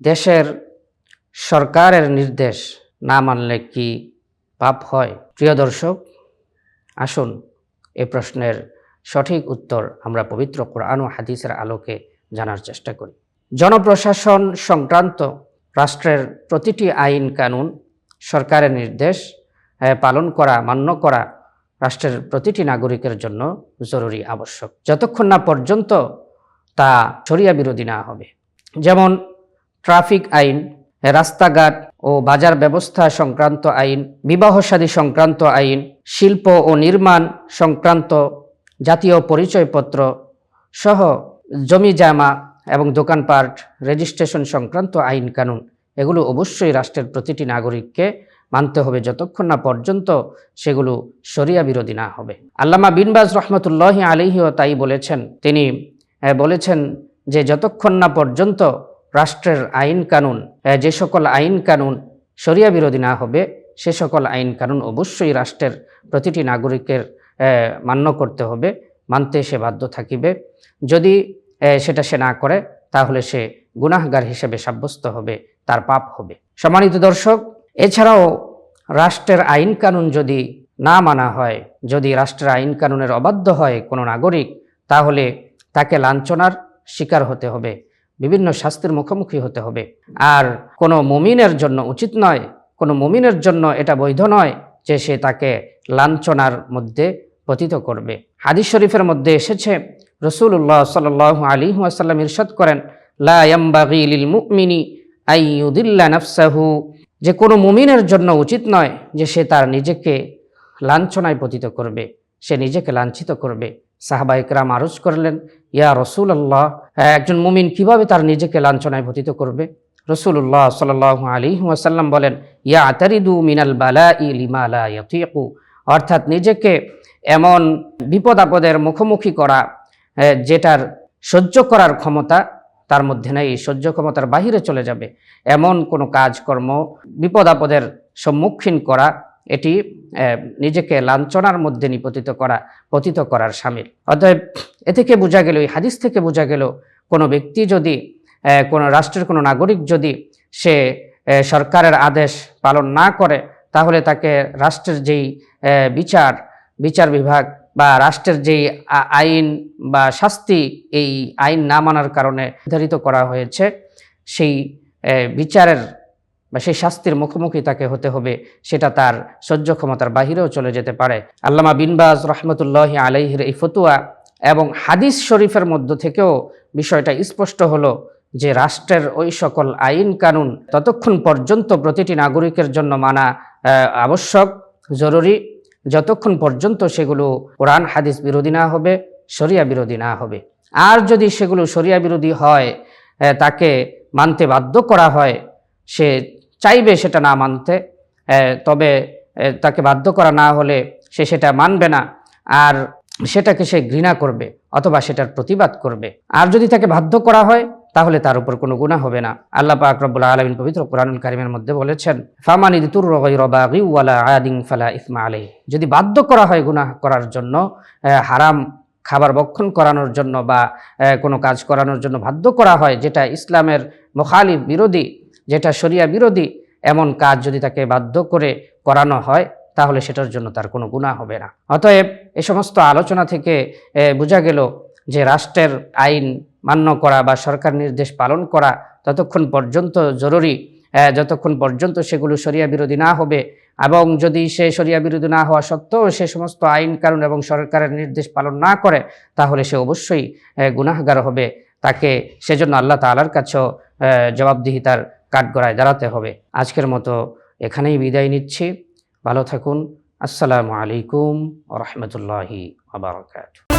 দেশের সরকারের নির্দেশ না মানলে কি পাপ হয়? প্রিয় দর্শক, আসুন এই প্রশ্নের সঠিক উত্তর আমরা পবিত্র কোরআন ও হাদিসের আলোকে জানার চেষ্টা করি। জনপ্রশাসন সংক্রান্ত রাষ্ট্রের প্রতিটি আইন কানুন, সরকারের নির্দেশ পালন করা, মান্য করা রাষ্ট্রের প্রতিটি নাগরিকের জন্য জরুরি, আবশ্যক, যতক্ষণ না পর্যন্ত তা শরিয়া বিরোধী না হবে। যেমন ট্রাফিক আইন, রাস্তাঘাট ও বাজার ব্যবস্থা সংক্রান্ত আইন, বিবাহ-শাদী সংক্রান্ত আইন, শিল্প ও নির্মাণ সংক্রান্ত জাতীয় পরিচয়পত্র সহ জমি জামা এবং দোকানপাট রেজিস্ট্রেশন সংক্রান্ত আইন কানুন, এগুলো অবশ্যই রাষ্ট্রের প্রতিটি নাগরিককে মানতে হবে যতক্ষণ না পর্যন্ত সেগুলো শরিয়া বিরোধী না হবে। আল্লামা বিন বাজ রহমতুল্লাহি আলাইহিও তাই বলেছেন। তিনি বলেছেন যে যতক্ষণ না পর্যন্ত রাষ্ট্রের আইন কানুন, যে সকল আইন কানুন শরিয়া বিরোধী না হবে, সে সকল আইন কানুন অবশ্যই রাষ্ট্রের প্রতিটি নাগরিকের মান্য করতে হবে, মানতে সে বাধ্য থাকিবে। যদি সেটা সে না করে তাহলে সে গুনাহগার হিসেবে সাব্যস্ত হবে, তার পাপ হবে। সম্মানিত দর্শক, এছাড়াও রাষ্ট্রের আইন কানুন যদি না মানা হয়, যদি রাষ্ট্রের আইন কানুনের অবাধ্য হয় কোনো নাগরিক, তাহলে তাকে লাঞ্ছনার শিকার হতে হবে, বিভিন্ন শাস্তির মুখোমুখি হতে হবে। আর কোনো মুমিনের জন্য উচিত নয়, কোনো মুমিনের জন্য এটা বৈধ নয় যে সে তাকে লাঞ্ছনার মধ্যে পতিত করবে। হাদিস শরীফের মধ্যে এসেছে, রাসূলুল্লাহ সাল্লাল্লাহু আলাইহি ওয়াসাল্লাম ইরশাদ করেন, লা ইয়ামবাগি লিল মুমিনি আন ইউদিল্লা নাফসাহু, যে কোনো মুমিনের জন্য উচিত নয় যে সে তার নিজেকে লাঞ্ছনায় পতিত করবে, সে নিজেকে লাঞ্ছিত করবে। সাহাবায়ে কেরাম আরজ করলেন, ইয়া রাসূলুল্লাহ, একজন মুমিন কিভাবে তার নিজেকে লাঞ্ছনায় পতিত করবে? রাসূলুল্লাহ সাল্লাল্লাহু আলাইহি ওয়াসাল্লাম বলেন, ইয়া আতারিদু মিনাল বালাই লিমা লা ইয়াতিকু, অর্থাৎ নিজেকে এমন বিপদ আপদের মুখোমুখি করা যেটার সহ্য করার ক্ষমতা তার মধ্যে নেই, সহ্য ক্ষমতার বাহিরে চলে যাবে, এমন কোনো কাজকর্ম, বিপদ আপদের সম্মুখীন করা, এটি নিজেকে লাঞ্ছনার মধ্যে পতিত করার শামিল। অতএব এ থেকে বোঝা গেল, এই হাদিস থেকে বোঝা গেল, কোনো ব্যক্তি যদি, কোনো রাষ্ট্রের কোনো নাগরিক যদি সে সরকারের আদেশ পালন না করে, তাহলে তাকে রাষ্ট্রের যেই বিচার বিভাগ বা রাষ্ট্রের যেই আইন বা শাস্তি এই আইন না মানার কারণে নির্ধারিত করা হয়েছে, সেই বিচারের বা সেই শাস্তির মুখোমুখি তাকে হতে হবে, সেটা তার সহ্য ক্ষমতার বাহিরেও চলে যেতে পারে। আল্লামা বিন বাজ রহমতুল্লাহি আলাইহির এই ফতোয়া এবং হাদিস শরীফের মধ্য থেকেও বিষয়টা স্পষ্ট হলো যে রাষ্ট্রের ওই সকল আইন কানুন ততক্ষণ পর্যন্ত প্রতিটি নাগরিকের জন্য মানা আবশ্যক, জরুরি, যতক্ষণ পর্যন্ত সেগুলো কোরআন হাদিস বিরোধী না হবে, শরিয়া বিরোধী না হবে। আর যদি সেগুলো শরিয়া বিরোধী হয়, তাকে মানতে বাধ্য করা হয়, সে চাইবে সেটা না মানতে, তবে তাকে বাধ্য করা না হলে সে সেটা মানবে না, আর সেটাকে সে ঘৃণা করবে অথবা সেটার প্রতিবাদ করবে। আর যদি তাকে বাধ্য করা হয় তাহলে তার উপর কোনো গুনাহ হবে না। আল্লাহ পাক রব্বুল আলামিন পবিত্র কোরআনুল কারীমের মধ্যে বলেছেন, ফামান ইদতুররা গায়রা বাগি ওয়ালা আদিন ফালা ইসমা আলাইহি, যদি বাধ্য করা হয় গুনাহ করার জন্য, হারাম খাবার ভক্ষণ করানোর জন্য বা কোনো কাজ করানোর জন্য বাধ্য করা হয়, যেটা ইসলামের মুখালিফ, বিরোধী, যেটা শরিয়া বিরোধী, এমন কাজ যদি তাকে বাধ্য করে করানো হয় তাহলে সেটার জন্য তার কোনো গুনাহ হবে না। অতএব এই সমস্ত আলোচনা থেকে বোঝা গেল যে রাষ্ট্রের আইন মান্য করা বা সরকার নির্দেশ পালন করা ততক্ষণ পর্যন্ত জরুরি, যতক্ষণ পর্যন্ত সেগুলো শরিয়া বিরোধী না হবে, এবং যদি সে শরিয়া বিরোধী না হওয়া সত্ত্বেও সে সমস্ত আইন কানুন এবং সরকারের নির্দেশ পালন না করে, তাহলে সে অবশ্যই গুনাহগার হবে। তাকে সেজন্য আল্লাহ তাআলার কাছেও জবাবদিহিতার কাঠগড়ায় দাঁড়াতে হবে। আজকের মতো এখানেই বিদায় নিচ্ছি। ভালো থাকুন। আসসালামু আলাইকুম ওয়া রাহমাতুল্লাহি ওয়া বারাকাতুহু।